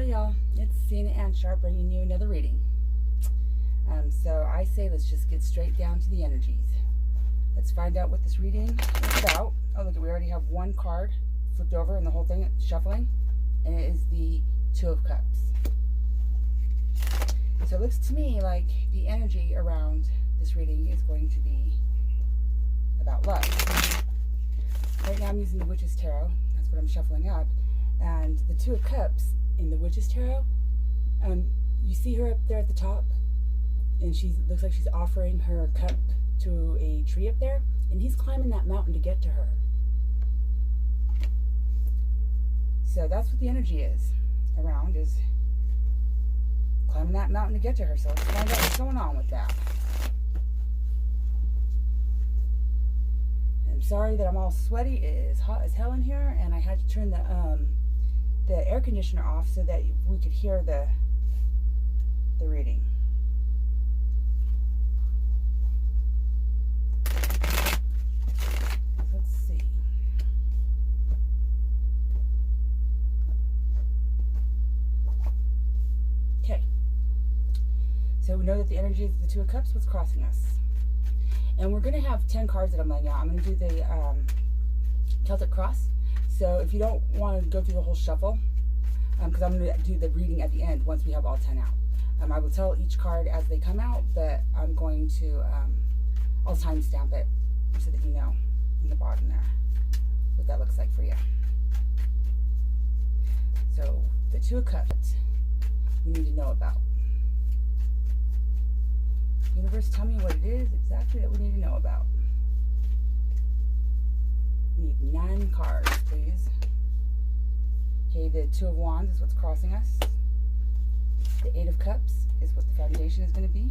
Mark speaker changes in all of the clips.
Speaker 1: Howdy y'all, it's Sienna Ansharp bringing you another reading. So I say let's just get straight down to the energies. Let's find out what this reading is about. Oh look, we already have one card flipped over and the whole thing is shuffling, and it is the Two of Cups. So it looks to me like the energy around this reading is going to be about love. Right now I'm using the Witch's Tarot. That's what I'm shuffling up. And the Two of Cups in the Witch's Tarot, you see her up there at the top, and she looks like she's offering her cup to a tree up there, and he's climbing that mountain to get to her. So that's what the energy is around, is climbing that mountain to get to her. So let's find out what's going on with that. I'm sorry that I'm all sweaty. It is hot as hell in here, and I had to turn the air conditioner off so that we could hear the reading. Let's see. Okay. So we know that the energy is the Two of Cups. What's crossing us? And we're going to have 10 cards that I'm laying out. I'm going to do the Celtic Cross. So if you don't want to go through the whole shuffle, because I'm going to do the reading at the end once we have all 10 out. I will tell each card as they come out, but I'm going to, I'll timestamp it so that you know in the bottom there what that looks like for you. So the Two of Cups we need to know about. Universe, tell me what it is exactly that we need to know about. We need 9 cards, please. Okay, the Two of Wands is what's crossing us. The Eight of Cups is what the foundation is going to be.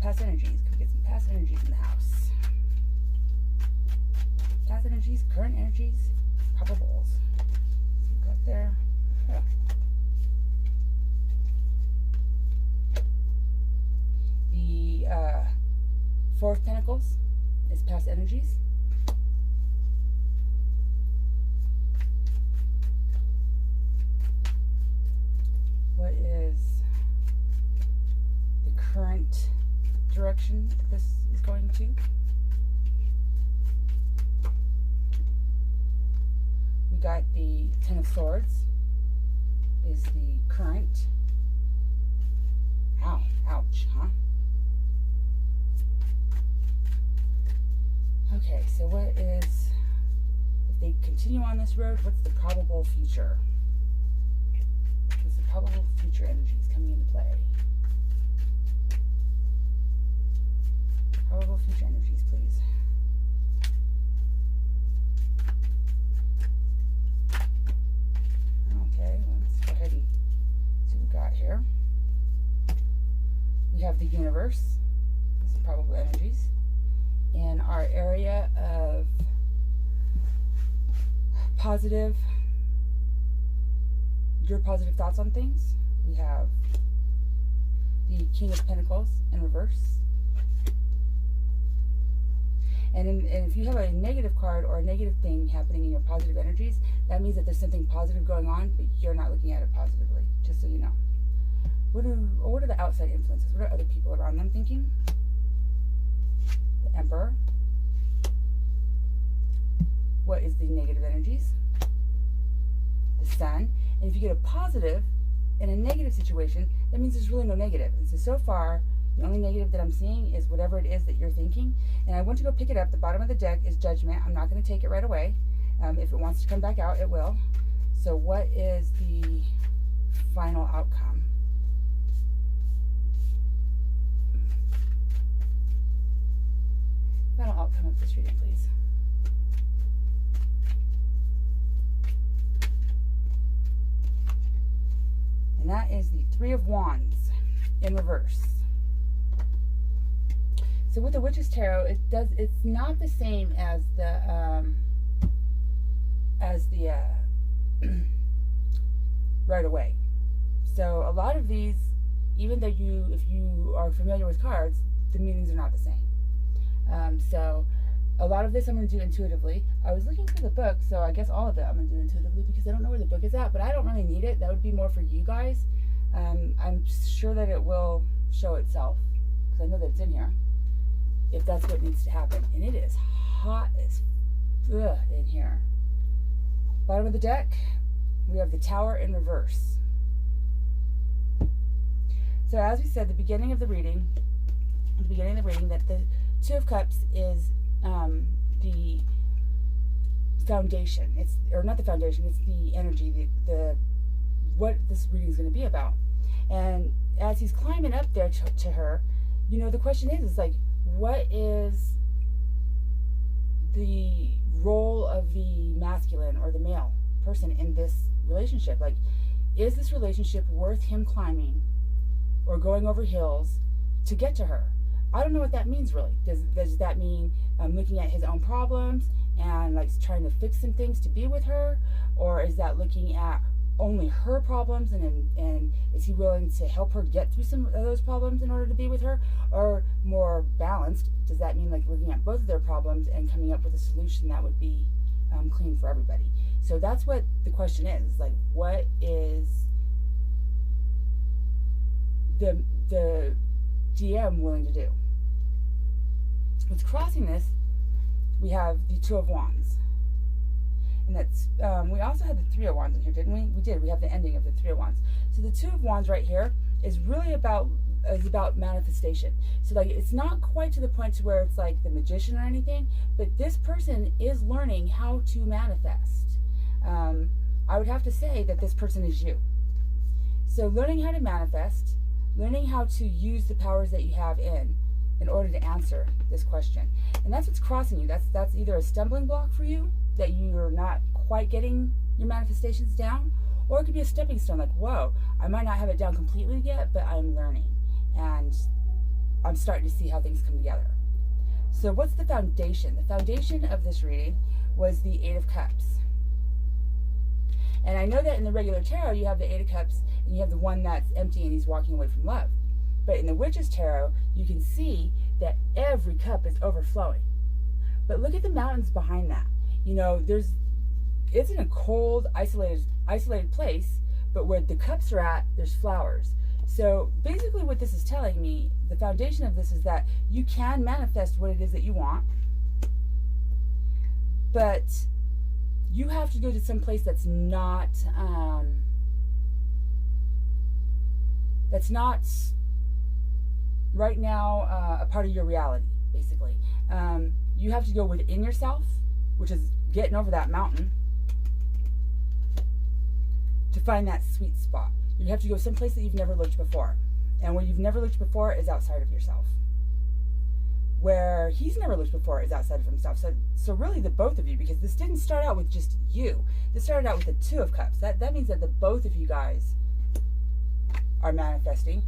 Speaker 1: Past energies. Can we get some past energies in the house? Past energies, current energies, probables. So we've got there. Yeah. The Four of Pentacles is past energies. What is the current direction that this is going to? We got the Ten of Swords is the current. Ow, ouch, huh? Okay, so what is, if they continue on this road, what's the probable future? What's the probable future energies coming into play? Probable future energies, please. Okay, let's go ahead and see what we got here. We have the universe. These are probable energies. In our area of positive, your positive thoughts on things, we have the King of Pentacles in reverse. And if you have a negative card or a negative thing happening in your positive energies, that means that there's something positive going on, but you're not looking at it positively, just so you know. What are the outside influences? What are other people around them thinking? The Emperor. What is the negative energies? The Sun. And if you get a positive in a negative situation, that means there's really no negative. And so far, the only negative that I'm seeing is whatever it is that you're thinking. And I want to go pick it up. The bottom of the deck is Judgment. I'm not going to take it right away. If it wants to come back out, it will. So what is the final outcome? Final outcome of this reading, please. And that is the Three of Wands in reverse. So with the Witch's Tarot, it's not the same as the right away. So a lot of these, even though if you are familiar with cards, the meanings are not the same. So A lot of this I'm going to do intuitively. I was looking for the book, so I guess all of it I'm going to do intuitively because I don't know where the book is at, but I don't really need it. That would be more for you guys. I'm sure that it will show itself because I know that it's in here if that's what needs to happen. And it is hot as in here. Bottom of the deck, we have the Tower in reverse. So as we said, the beginning of the reading, that the Two of Cups is the foundation. It's, or not the foundation, it's the energy, the what this reading is going to be about. And as he's climbing up there to her, you know, the question is like, what is the role of the masculine or the male person in this relationship? Like, is this relationship worth him climbing or going over hills to get to her? I don't know what that means really. Does that mean looking at his own problems and like trying to fix some things to be with her? Or is that looking at only her problems and is he willing to help her get through some of those problems in order to be with her? Or more balanced, does that mean like looking at both of their problems and coming up with a solution that would be clean for everybody? So that's what the question is, like, what is the DM willing to do? What's crossing this, we have the Two of Wands. And that's, we also had the Three of Wands in here, didn't we? We did. We have the ending of the Three of Wands. So the Two of Wands right here is really about manifestation. So like, it's not quite to the point to where it's like the magician or anything, but this person is learning how to manifest. I would have to say that this person is you. So learning how to manifest, learning how to use the powers that you have in order to answer this question. And that's what's crossing you. That's either a stumbling block for you, that you're not quite getting your manifestations down, or it could be a stepping stone, like, whoa, I might not have it down completely yet, but I'm learning and I'm starting to see how things come together. So what's the foundation? The foundation of this reading was the Eight of Cups. And I know that in the regular tarot you have the Eight of Cups and you have the one that's empty and he's walking away from love. But in the Witch's Tarot, you can see that every cup is overflowing. But look at the mountains behind that. You know, it's in a cold, isolated place, but where the cups are at, there's flowers. So basically what this is telling me, the foundation of this is that you can manifest what it is that you want, but you have to go to some place that's not right now a part of your reality, basically. You have to go within yourself, which is getting over that mountain, to find that sweet spot. You have to go someplace that you've never looked before. And where you've never looked before is outside of yourself. Where he's never looked before is outside of himself. So really the both of you, because this didn't start out with just you. This started out with the Two of Cups. That means that the both of you guys are manifesting.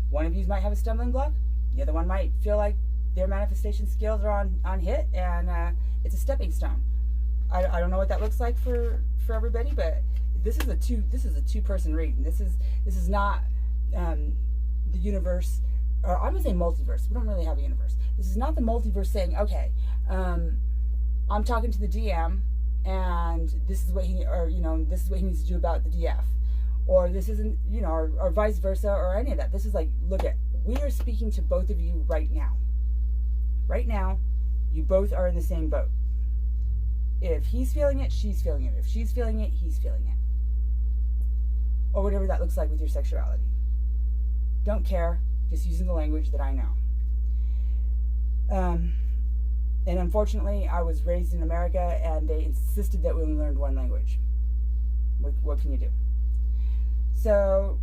Speaker 1: One of you might have a stumbling block. The other one might feel like their manifestation skills are on hit, and it's a stepping stone. I don't know what that looks like for everybody, but this is a two-person reading. This is not the universe, or I'm gonna say multiverse. We don't really have a universe. This is not the multiverse saying, okay, I'm talking to the DM, and this is what this is what he needs to do about the DF, or this isn't, or vice versa, or any of that. This is like, look at, we are speaking to both of you right now. Right now, you both are in the same boat. If he's feeling it, she's feeling it. If she's feeling it, he's feeling it. Or whatever that looks like with your sexuality. Don't care, just using the language that I know. And unfortunately, I was raised in America and they insisted that we only learned one language. What can you do? So,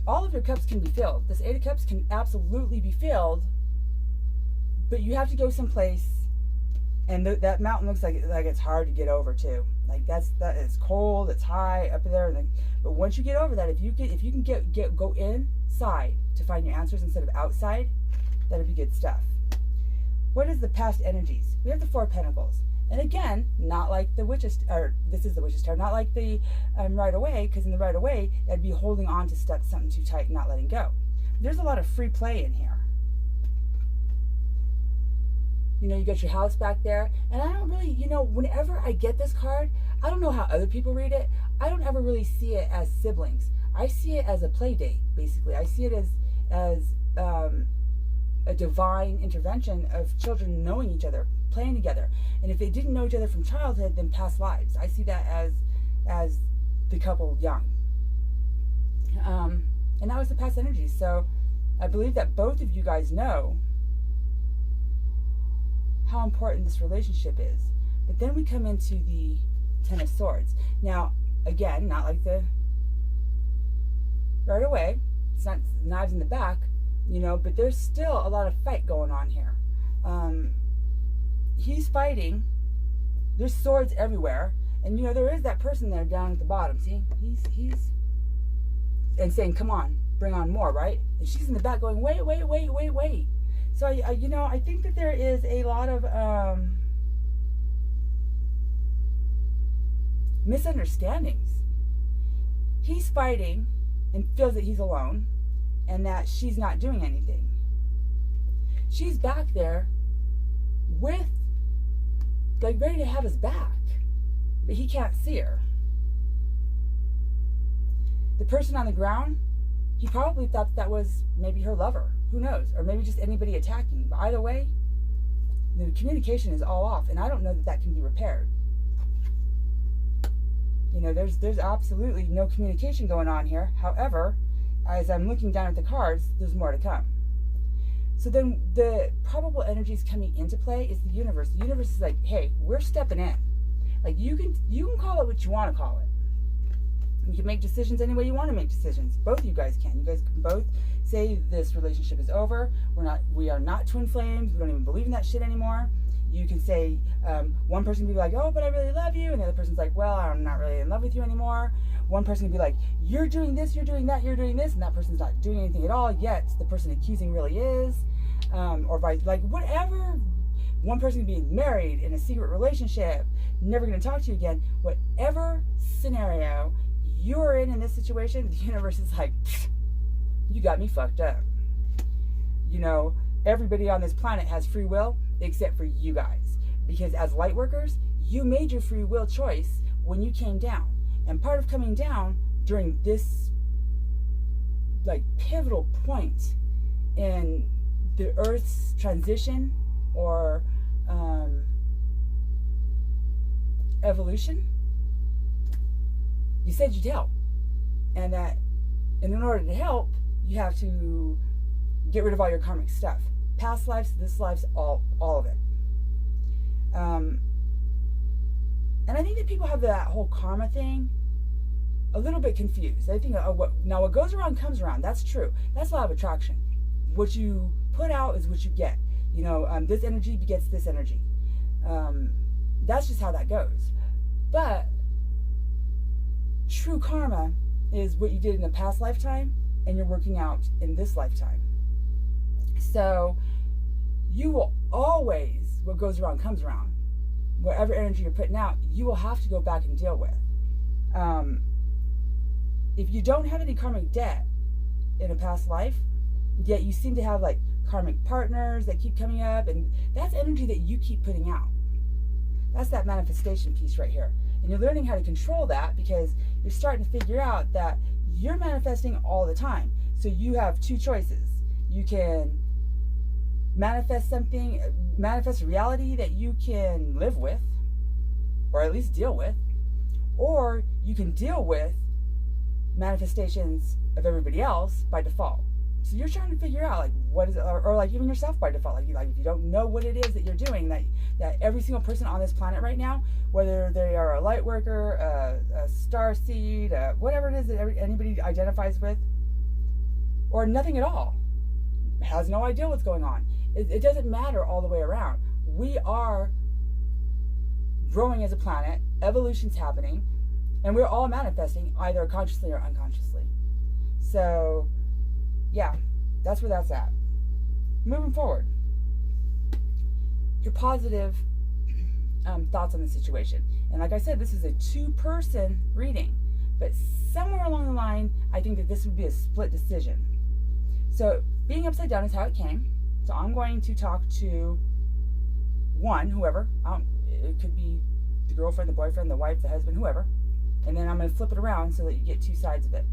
Speaker 1: all of your cups can be filled. This Eight of Cups can absolutely be filled, but you have to go someplace. And that mountain looks like it's hard to get over too. Like it's cold, it's high up there. But once you get over that, if you can go inside to find your answers instead of outside, that'd be good stuff. What is the past energies? We have the Four of Pentacles, and again, not like the Witch's, or this is the Witch's Tarot, not like the Right Away, because in the Right Away, that'd be holding on to something too tight and not letting go. There's a lot of free play in here. You know, you got your house back there. And I don't really, you know, whenever I get this card, I don't know how other people read it. I don't ever really see it as siblings. I see it as a play date, basically. I see it as a divine intervention of children knowing each other, playing together. And if they didn't know each other from childhood, then past lives. I see that as the couple young. And that was the past energy. So I believe that both of you guys know how important this relationship is. But then we come into the Ten of Swords. Now, again, not like the right away. It's not knives in the back, you know, but there's still a lot of fight going on here. He's fighting. There's swords everywhere. And, you know, there is that person there down at the bottom. See? He's and saying, come on, bring on more, right? And she's in the back going, wait. So, you know, I think that there is a lot of misunderstandings. He's fighting and feels that he's alone and that she's not doing anything. She's back there with, like, ready to have his back, but he can't see her. The person on the ground, he probably thought that was maybe her lover. Who knows? Or maybe just anybody attacking. But either way, the communication is all off, and I don't know that that can be repaired. You know, there's absolutely no communication going on here. However, as I'm looking down at the cards, there's more to come. So then the probable energies coming into play is the universe. The universe is like, hey, we're stepping in. Like, you can call it what you want to call it. You can make decisions any way you want to make decisions. Both of you guys can. You guys can both say this relationship is over. We are not twin flames. We don't even believe in that shit anymore. You can say, one person can be like, oh, but I really love you. And the other person's like, well, I'm not really in love with you anymore. One person can be like, you're doing this, you're doing that, you're doing this. And that person's not doing anything at all, yet the person accusing really is. Or by, like, whatever. One person can be married in a secret relationship, never going to talk to you again. Whatever scenario you're in this situation, the universe is like, you got me fucked up. You know, everybody on this planet has free will except for you guys. Because as light workers, you made your free will choice when you came down. And part of coming down during this, like, pivotal point in the Earth's transition or evolution, you said you'd help, and that in order to help, you have to get rid of all your karmic stuff, past lives, this life's, all of it. And I think that people have that whole karma thing a little bit confused. They think, oh, what goes around comes around. That's true. That's law of attraction. What you put out is what you get. You know, this energy begets this energy. That's just how that goes. But true karma is what you did in a past lifetime and you're working out in this lifetime. So you will always, what goes around comes around. Whatever energy you're putting out, you will have to go back and deal with. If you don't have any karmic debt in a past life, yet you seem to have, like, karmic partners that keep coming up, and that's energy that you keep putting out. That's that manifestation piece right here. And you're learning how to control that because you're starting to figure out that you're manifesting all the time. So you have two choices. You can manifest something, manifest a reality that you can live with, or at least deal with, or you can deal with manifestations of everybody else by default. So you're trying to figure out, like, what is it, or like even yourself by default. Like if you don't know what it is that you're doing, that every single person on this planet right now, whether they are a light worker, a star seed, whatever it is that anybody identifies with, or nothing at all, has no idea what's going on. It doesn't matter all the way around. We are growing as a planet. Evolution's happening, and we're all manifesting either consciously or unconsciously. So yeah, that's where that's at. Moving forward, your positive thoughts on the situation. And like I said, this is a two-person reading, but somewhere along the line, I think that this would be a split decision. So being upside down is how it came. So I'm going to talk to one, whoever. It could be the girlfriend, the boyfriend, the wife, the husband, whoever. And then I'm going to flip it around so that you get two sides of it.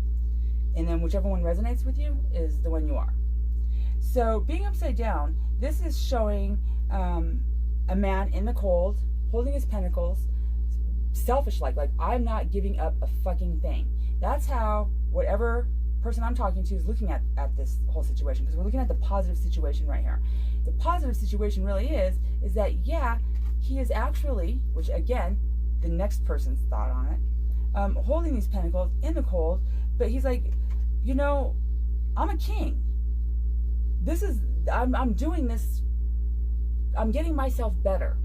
Speaker 1: And then whichever one resonates with you is the one you are. So being upside down, this is showing a man in the cold, holding his pentacles, selfish like I'm not giving up a fucking thing. That's how whatever person I'm talking to is looking at this whole situation, because we're looking at the positive situation right here. The positive situation really is that, yeah, he is actually, which again, the next person's thought on it, holding these pentacles in the cold, but he's like, you know, I'm a king. I'm doing this, I'm getting myself better.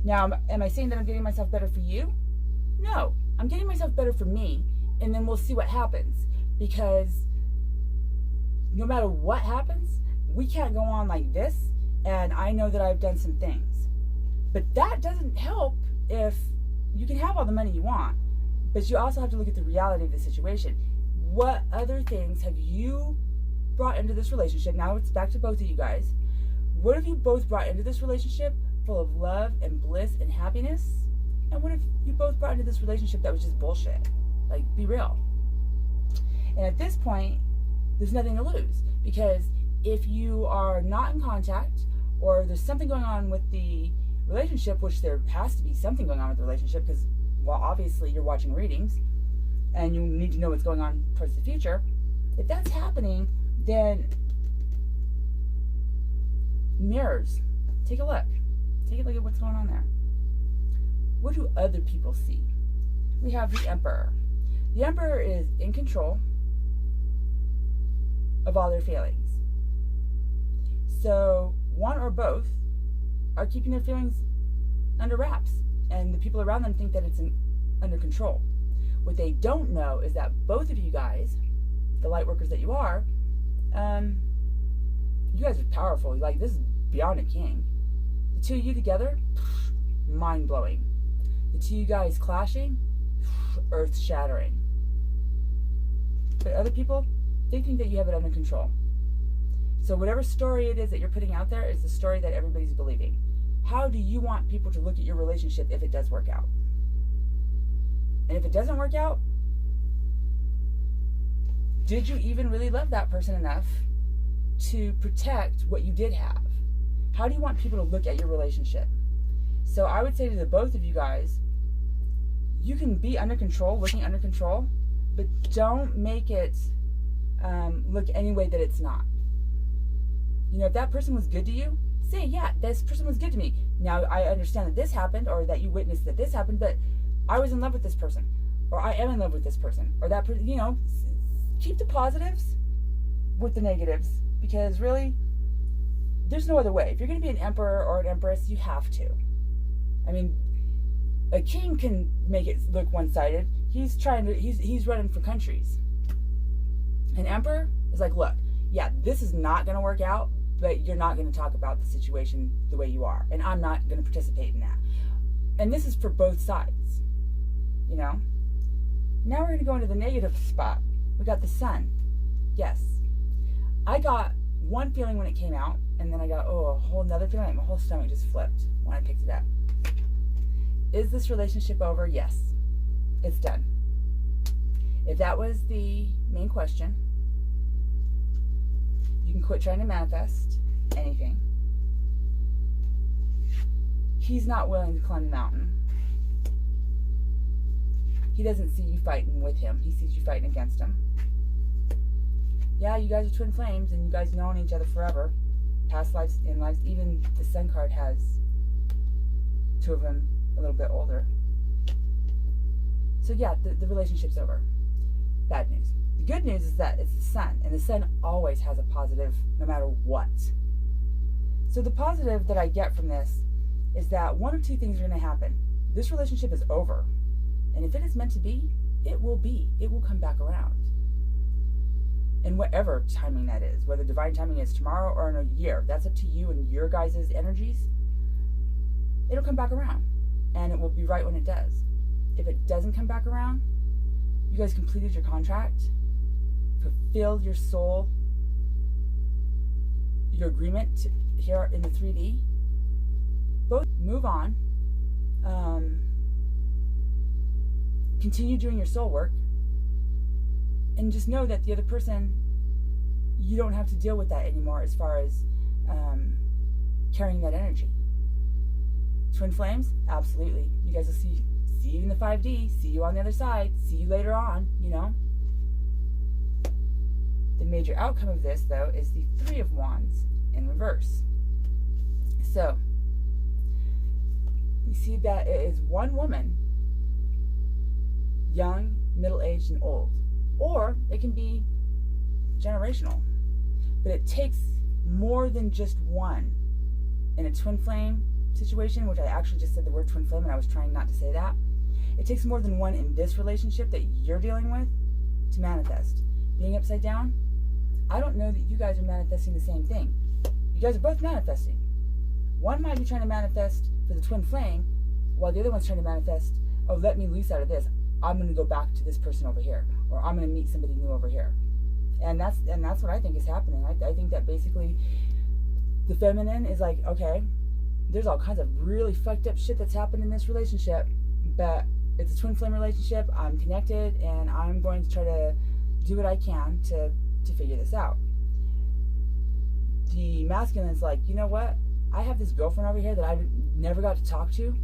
Speaker 1: Now, am I saying that I'm getting myself better for you? No, I'm getting myself better for me, and then we'll see what happens, because no matter what happens, we can't go on like this, and I know that I've done some things. But that doesn't help if you can have all the money you want, but you also have to look at the reality of the situation. What other things have you brought into this relationship? Now it's back to both of you guys. What have you both brought into this relationship full of love and bliss and happiness? And what have you both brought into this relationship that was just bullshit? Like, be real. And at this point, there's nothing to lose, because if you are not in contact, or there's something going on with the relationship, which there has to be something going on with the relationship, because, well, obviously you're watching readings and you need to know what's going on towards the future. If that's happening, then mirrors, take a look at what's going on there. What do other people see? We have the Emperor. The Emperor is in control of all their feelings. So one or both are keeping their feelings under wraps, and the people around them think that it's under control. What they don't know is that both of you guys, the light workers that you are, you guys are powerful. Like, this is beyond a king. The two of you together, mind-blowing. The two of you guys clashing, earth-shattering. But other people, they think that you have it under control. So whatever story it is that you're putting out there is the story that everybody's believing. How do you want people to look at your relationship if it does work out? And if it doesn't work out, did you even really love that person enough to protect what you did have? How do you want people to look at your relationship? So I would say to the both of you guys, you can be under control, looking under control, but don't make it look any way that it's not. You know, if that person was good to you, say, yeah, this person was good to me. Now, I understand that this happened, or that you witnessed that this happened, but I was in love with this person, or I am in love with this person, or that person, you know, keep the positives with the negatives, because really, there's no other way. If you're going to be an emperor or an empress, you have to. I mean, a king can make it look one-sided. He's running for countries. An emperor is like, look, yeah, this is not going to work out, but you're not going to talk about the situation the way you are, and I'm not going to participate in that. And this is for both sides, you know? Now we're going to go into the negative spot. We got the Sun. Yes. I got one feeling when it came out, and then I got, a whole nother feeling. My whole stomach just flipped when I picked it up. Is this relationship over? Yes. It's done. If that was the main question, you can quit trying to manifest anything. He's not willing to climb the mountain. He doesn't see you fighting with him. He sees you fighting against him. Yeah, you guys are twin flames, and you guys known each other forever. Past lives, in lives. Even the Sun card has two of them a little bit older. So yeah, the relationship's over. Bad news. The good news is that it's the Sun, and the Sun always has a positive no matter what. So the positive that I get from this is that one of two things are going to happen. This relationship is over, and if it is meant to be, it will be. It will come back around. And whatever timing that is, whether divine timing is tomorrow or in a year, that's up to you and your guys' energies. It'll come back around, and it will be right when it does. If it doesn't come back around, you guys completed your contract, fulfilled your soul, your agreement here in the 3D, both move on, continue doing your soul work, and just know that the other person, you don't have to deal with that anymore as far as carrying that energy. Twin flames, absolutely. You guys will see you in the 5D, see you on the other side, see you later on, you know. The major outcome of this, though, is the Three of Wands in reverse. So, you see that it is one woman, young, middle-aged, and old. Or it can be generational. But it takes more than just one. In a twin flame situation, which I actually just said the word twin flame and I was trying not to say that, it takes more than one in this relationship that you're dealing with to manifest. Being upside down, I don't know that you guys are manifesting the same thing. You guys are both manifesting. One might be trying to manifest for the twin flame, while the other one's trying to manifest, oh, let me loose out of this. I'm going to go back to this person over here, or I'm going to meet somebody new over here. And that's what I think is happening. I think that basically the feminine is like, okay, there's all kinds of really fucked up shit that's happened in this relationship, but it's a twin flame relationship. I'm connected, and I'm going to try to do what I can to figure this out. The masculine is like, you know what? I have this girlfriend over here that I never got to talk to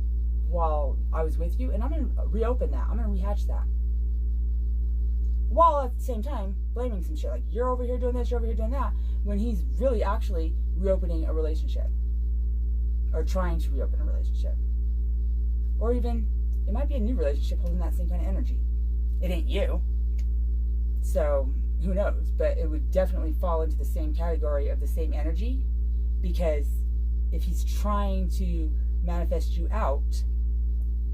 Speaker 1: while I was with you, and I'm going to reopen that. I'm going to rehatch that. While at the same time blaming some shit, like, you're over here doing this, you're over here doing that, when he's really actually reopening a relationship. Or trying to reopen a relationship. Or even, it might be a new relationship holding that same kind of energy. It ain't you. So, who knows? But it would definitely fall into the same category of the same energy, because if he's trying to manifest you out,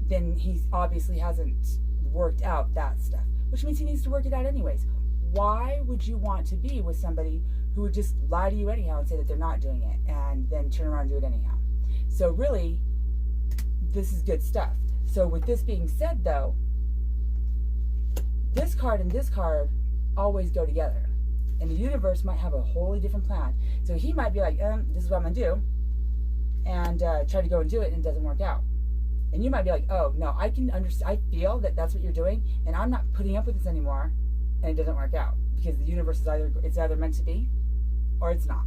Speaker 1: then he obviously hasn't worked out that stuff, which means he needs to work it out anyways. Why would you want to be with somebody who would just lie to you anyhow and say that they're not doing it and then turn around and do it anyhow? So really, this is good stuff. So with this being said, though, this card and this card always go together. And the universe might have a wholly different plan. So he might be like, this is what I'm going to do. And try to go and do it, and it doesn't work out. And you might be like, oh, no, I can understand. I feel that that's what you're doing, and I'm not putting up with this anymore, and it doesn't work out. Because the universe is either meant to be, or it's not.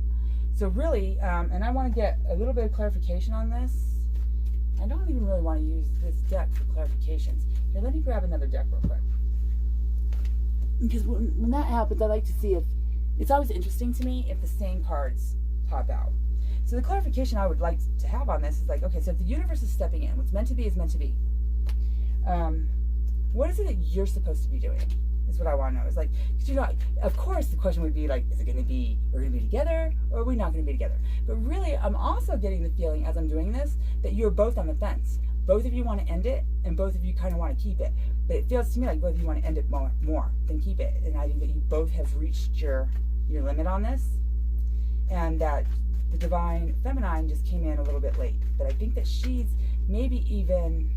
Speaker 1: So really, and I want to get a little bit of clarification on this. I don't even really want to use this deck for clarifications. Here, let me grab another deck real quick. Because when that happens, I like to see if, it's always interesting to me if the same cards pop out. So the clarification I would like to have on this is like, okay, so if the universe is stepping in, what's meant to be is meant to be. What is it that you're supposed to be doing? Is what I want to know. It's like, because, you know, of course the question would be like, is it going to be, we're going to be together, or are we not going to be together? But really, I'm also getting the feeling as I'm doing this that you're both on the fence. Both of you want to end it, and both of you kind of want to keep it. But it feels to me like both of you want to end it more than keep it. And I think that you both have reached your limit on this, and that the divine feminine just came in a little bit late. But I think that she's maybe even,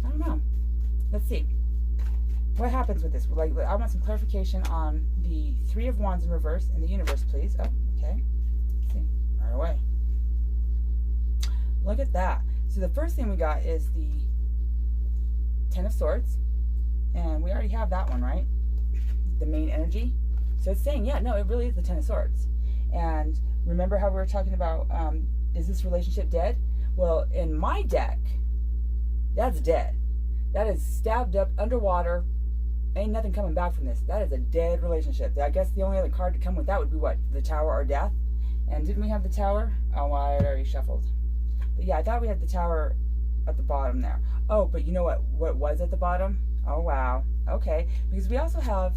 Speaker 1: I don't know. Let's see. What happens with this? Like, I want some clarification on the Three of Wands in reverse in the universe, please. Oh, okay. Let's see. Right away. Look at that. So the first thing we got is the Ten of Swords. And we already have that one, right? The main energy. So it's saying, yeah, no, it really is the Ten of Swords. And remember how we were talking about, is this relationship dead? Well, in my deck, that's dead. That is stabbed up underwater. Ain't nothing coming back from this. That is a dead relationship. I guess the only other card to come with that would be what? The Tower or Death. And didn't we have the Tower? Oh, well, I had already shuffled. But yeah, I thought we had the Tower at the bottom there. Oh, but you know what was at the bottom? Oh, wow. Okay. Because we also have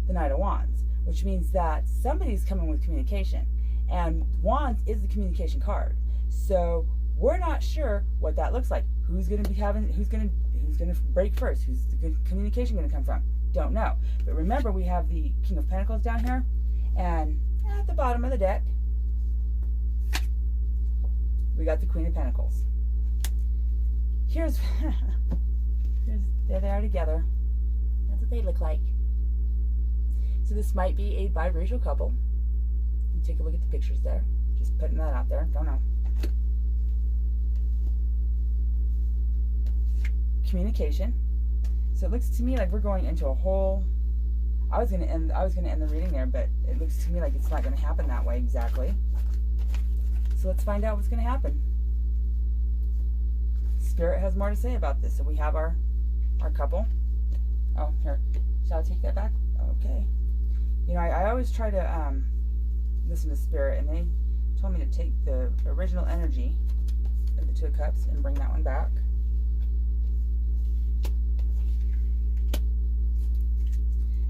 Speaker 1: the Knight of Wands, which means that somebody's coming with communication. And Wands is the communication card. So we're not sure what that looks like. Who's going to break first? Who's the communication going to come from? Don't know. But remember, we have the King of Pentacles down here, and at the bottom of the deck, we got the Queen of Pentacles. There they are together. That's what they look like. So this might be a biracial couple. You take a look at the pictures there. Just putting that out there. Don't know. communication. So it looks to me like we're going into a whole... I was gonna end the reading there, but it looks to me like it's not gonna happen that way exactly. So let's find out what's gonna happen. Spirit has more to say about this. So we have our couple. Oh, here. Shall I take that back? Okay. You know, I always try to listen to Spirit, and they told me to take the original energy of the Two of Cups and bring that one back.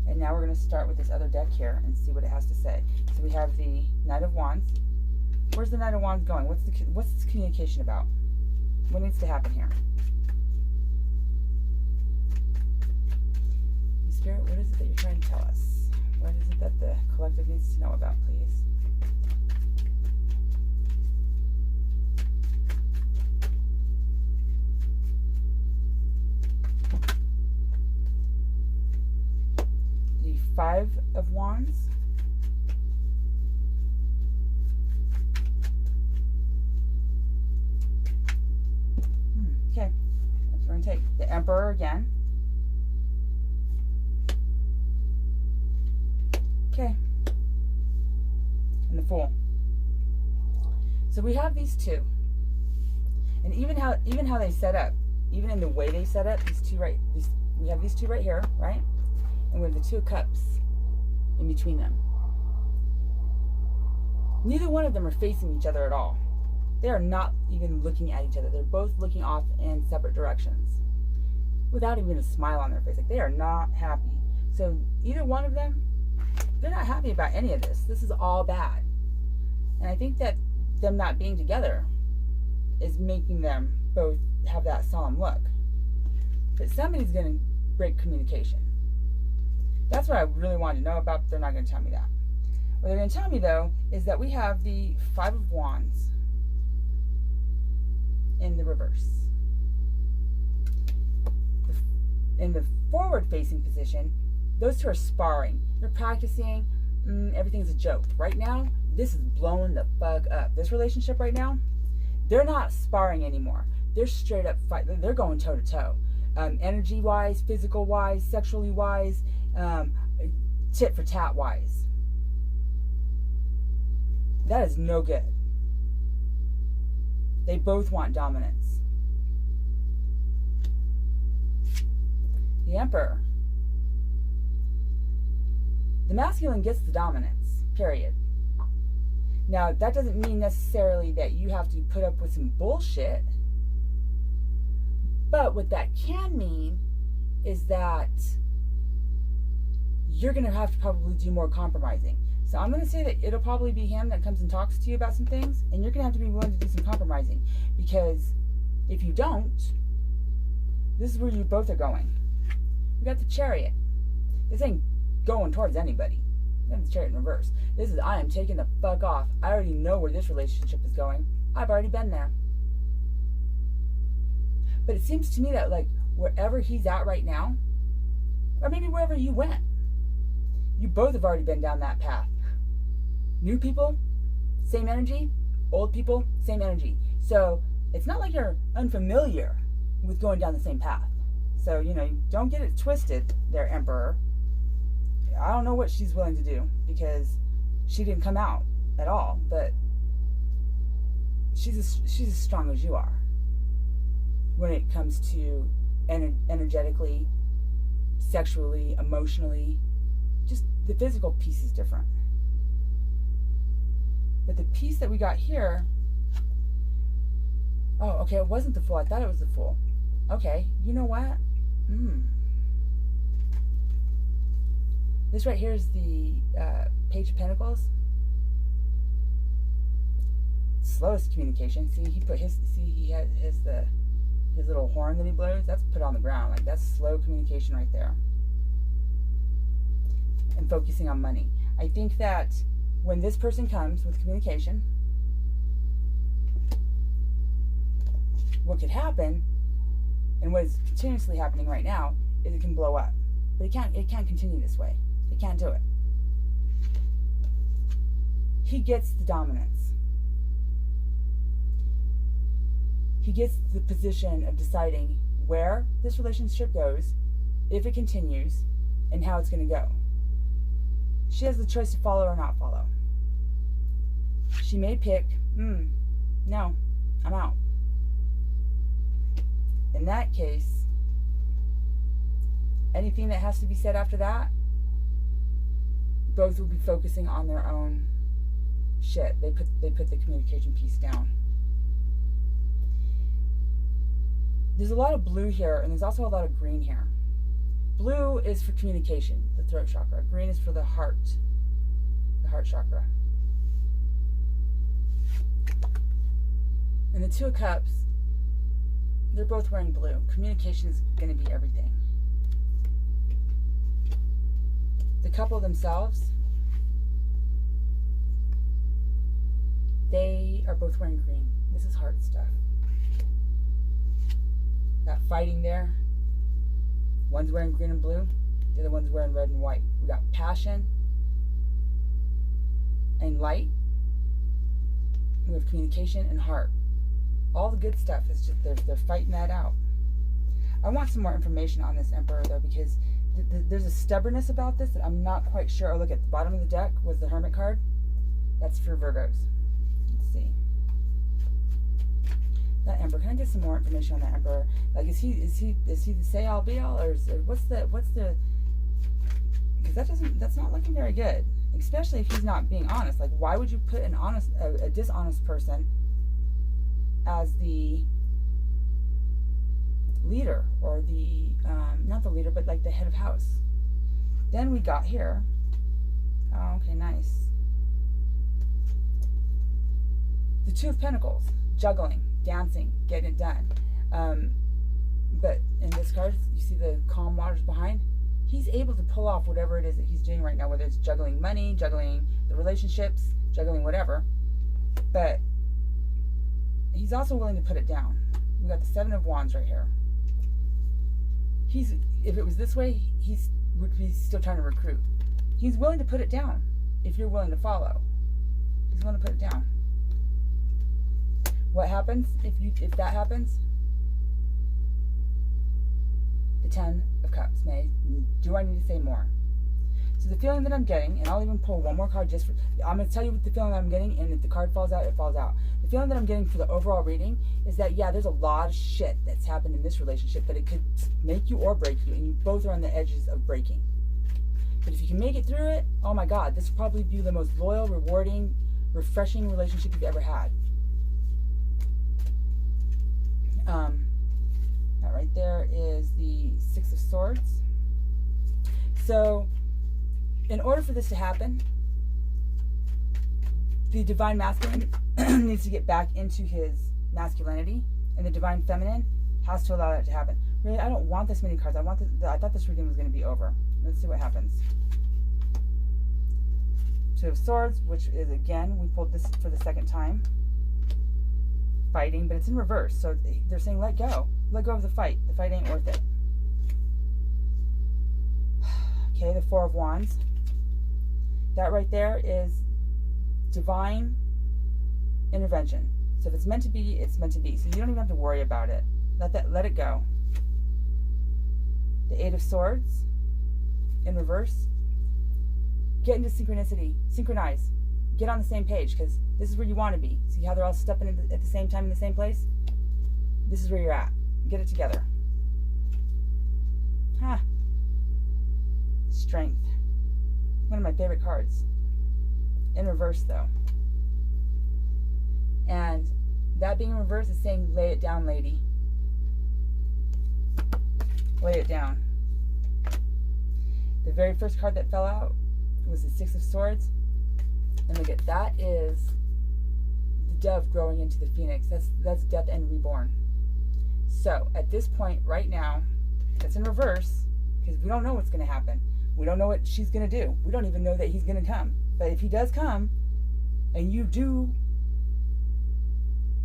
Speaker 1: And now we're going to start with this other deck here and see what it has to say. So we have the Knight of Wands. Where's the Knight of Wands going? What's this communication about? What needs to happen here? Spirit, what is it that you're trying to tell us? What is it that the collective needs to know about, please? The Five of Wands. Okay, that's what we're going to take. The Emperor again. Okay. And the Fool. So we have these two. And even how they set up, even in the way they set up, we have these two right here, right? And we have the Two of Cups in between them. Neither one of them are facing each other at all. They are not even looking at each other. They're both looking off in separate directions without even a smile on their face. Like, they are not happy. So either one of them, they're not happy about any of this. This is all bad. And I think that them not being together is making them both have that solemn look. But somebody's going to break communication. That's what I really wanted to know about, but they're not going to tell me that. What they're going to tell me, though, is that we have the Five of Wands in the reverse. In the forward-facing position, those two are sparring. They're practicing. Everything's a joke. Right now, this is blowing the fuck up. This relationship right now, they're not sparring anymore. They're straight up fight. They're going toe to toe. Energy-wise, physical-wise, sexually-wise, tit for tat-wise. That is no good. They both want dominance. The Emperor. The masculine gets the dominance, period. Now, that doesn't mean necessarily that you have to put up with some bullshit. But what that can mean is that you're going to have to probably do more compromising. So I'm going to say that it'll probably be him that comes and talks to you about some things, and you're going to have to be willing to do some compromising, because if you don't, this is where you both are going. We got the Chariot. This ain't going towards anybody. We have the Chariot in reverse. This is, I am taking the fuck off. I already know where this relationship is going. I've already been there. But it seems to me that, like, wherever he's at right now, or maybe wherever you went, you both have already been down that path. New people, same energy. Old people, same energy. So it's not like you're unfamiliar with going down the same path. So, you know, don't get it twisted there, Emperor. I don't know what she's willing to do, because she didn't come out at all, but she's as strong as you are when it comes to energetically, sexually, emotionally. Just the physical piece is different. But the piece that we got here, oh, okay, it wasn't the Fool. I thought it was the Fool. Okay, you know what? This right here is the Page of Pentacles. Slowest communication. See, he put his. See, he had his little horn that he blows. That's put on the ground. Like, that's slow communication right there. And focusing on money. I think that when this person comes with communication, what could happen, and what is continuously happening right now, is it can blow up. But it can't continue this way. It can't do it. He gets the dominance. He gets the position of deciding where this relationship goes, if it continues, and how it's going to go. She has the choice to follow or not follow. She may pick, no, I'm out. In that case, anything that has to be said after that, both will be focusing on their own shit. They put the communication piece down. There's a lot of blue here, and there's also a lot of green here. Blue is for communication, the throat chakra. Green is for the heart chakra. And the Two of Cups, they're both wearing blue. Communication is going to be everything. The couple themselves, they are both wearing green. This is heart stuff. That fighting there. One's wearing green and blue. The other one's wearing red and white. We got passion and light. We have communication and heart. All the good stuff is just they're fighting that out. I want some more information on this Emperor though, because there's a stubbornness about this that I'm not quite sure. Oh, look at the bottom of the deck was the Hermit card. That's for Virgos. Let's see. That Emperor. Can I get some more information on that Emperor? Like, is he the say all be all, or what's the? Because that's not looking very good. Especially if he's not being honest. Like, why would you put a dishonest person as the leader, or the not the leader, but like the head of house? Then we got here. Oh, okay, nice. The Two of Pentacles, juggling, dancing, getting it done. But in this card, you see the calm waters behind. He's able to pull off whatever it is that he's doing right now, whether it's juggling money, juggling the relationships, juggling whatever. But he's also willing to put it down. We got the Seven of Wands right here. If it was this way, he's still trying to recruit. He's willing to put it down if you're willing to follow. He's willing to put it down. What happens if that happens? The Ten of Cups. Do I need to say more? So the feeling that I'm getting, and I'll even pull one more card just for, I'm going to tell you what the feeling that I'm getting, and if the card falls out, it falls out. The feeling that I'm getting for the overall reading is that, yeah, there's a lot of shit that's happened in this relationship, but it could make you or break you, and you both are on the edges of breaking. But if you can make it through it, oh my God, this will probably be the most loyal, rewarding, refreshing relationship you've ever had. That right there is the Six of Swords. So, in order for this to happen, the Divine Masculine needs to get back into his masculinity, and the Divine Feminine has to allow that to happen. Really, I don't want this many cards. I thought this reading was going to be over. Let's see what happens. Two of Swords, which is, again, we pulled this for the second time. Fighting, but it's in reverse. So they're saying, let go. Let go of the fight. The fight ain't worth it. Okay, the Four of Wands. That right there is divine intervention. So if it's meant to be, it's meant to be. So you don't even have to worry about it. Let it go. The Eight of Swords in reverse. Get into synchronicity. Synchronize. Get on the same page, because this is where you want to be. See how they're all stepping at the same time in the same place? This is where you're at. Get it together. Strength. One of my favorite cards. In reverse, though. And that being in reverse is saying, lay it down, lady. Lay it down. The very first card that fell out was the Six of Swords. And look at that, is the dove growing into the phoenix. That's death and reborn. So at this point right now, that's in reverse, because we don't know what's going to happen. We don't know what she's going to do. We don't even know that he's going to come. But if he does come, and you do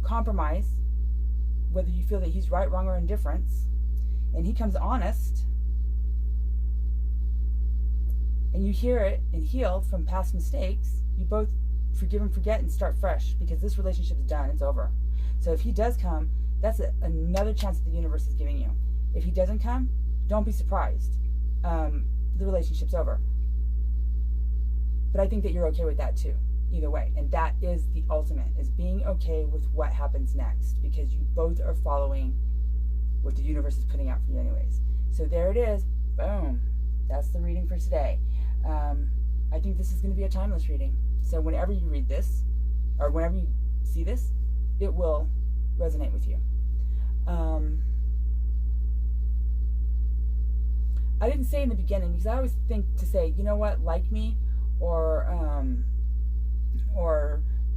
Speaker 1: compromise, whether you feel that he's right, wrong, or indifference, and he comes honest, and you hear it and heal from past mistakes, you both forgive and forget and start fresh, because this relationship is done. It's over. So if he does come, that's another chance that the universe is giving you. If he doesn't come, don't be surprised. The relationship's over. But I think that you're okay with that too, either way. And that is the ultimate, is being okay with what happens next, because you both are following what the universe is putting out for you anyways. So there it is. Boom. That's the reading for today. I think this is going to be a timeless reading. So whenever you read this, or whenever you see this, it will resonate with you. I didn't say in the beginning, because I always think to say, you know what, like me, or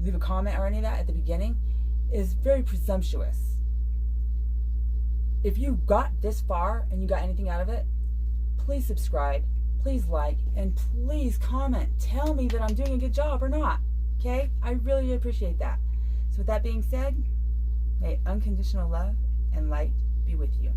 Speaker 1: leave a comment or any of that at the beginning is very presumptuous. If you got this far and you got anything out of it, please subscribe, please like, and please comment. Tell me that I'm doing a good job or not. Okay? I really appreciate that. So with that being said, may unconditional love and light be with you.